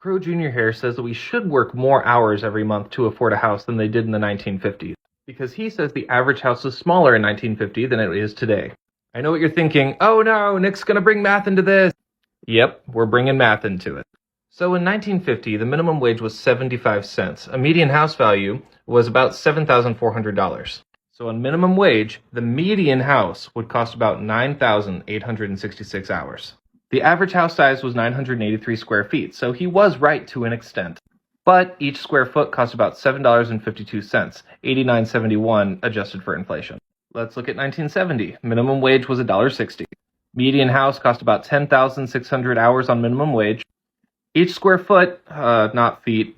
Crow Jr. here says that we should work more hours every month to afford a house than they did in the 1950s, because he says the average house was smaller in 1950 than it is today. I know what you're thinking. Oh no, Nick's gonna bring math into this. Yep, we're bringing math into it. So in 1950, the minimum wage was 75 cents. A median house value was about $7,400. So on minimum wage, the median house would cost about 9,866 hours. The average house size was 983 square feet, so he was right to an extent. But each square foot cost about $7.52, $89.71 adjusted for inflation. Let's look at 1970. Minimum wage was $1.60. Median house cost about 10,600 hours on minimum wage. Each square foot, not feet,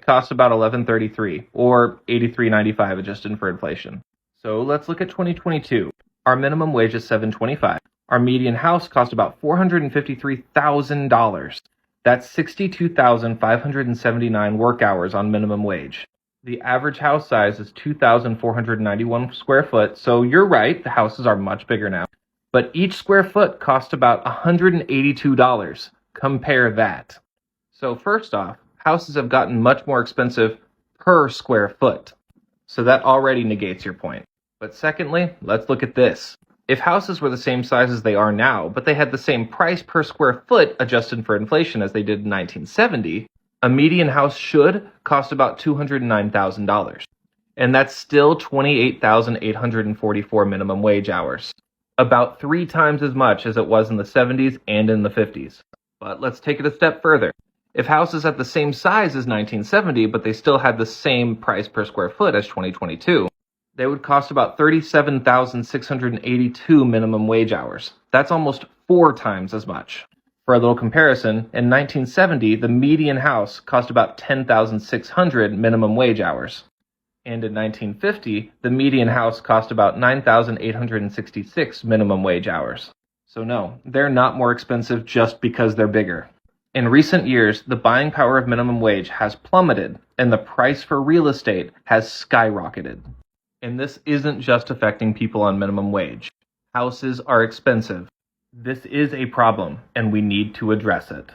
costs about $11.33 or $83.95 adjusted for inflation. So let's look at 2022. Our minimum wage is $7.25. Our median house cost about $453,000. That's 62,579 work hours on minimum wage. The average house size is 2,491 square foot, so you're right, the houses are much bigger now. But each square foot costs about $182. Compare that. So first off, houses have gotten much more expensive per square foot. So that already negates your point. But secondly, let's look at this. If houses were the same size as they are now, but they had the same price per square foot adjusted for inflation as they did in 1970, a median house should cost about $209,000. And that's still 28,844 minimum wage hours. About 3 times as much as it was in the 70s and in the 50s. But let's take it a step further. If houses had the same size as 1970, but they still had the same price per square foot as 2022, they would cost about 37,682 minimum wage hours. That's almost 4 times as much. For a little comparison, in 1970, the median house cost about 10,600 minimum wage hours. And in 1950, the median house cost about 9,866 minimum wage hours. So no, they're not more expensive just because they're bigger. In recent years, the buying power of minimum wage has plummeted, and the price for real estate has skyrocketed. And this isn't just affecting people on minimum wage. Houses are expensive. This is a problem, and we need to address it.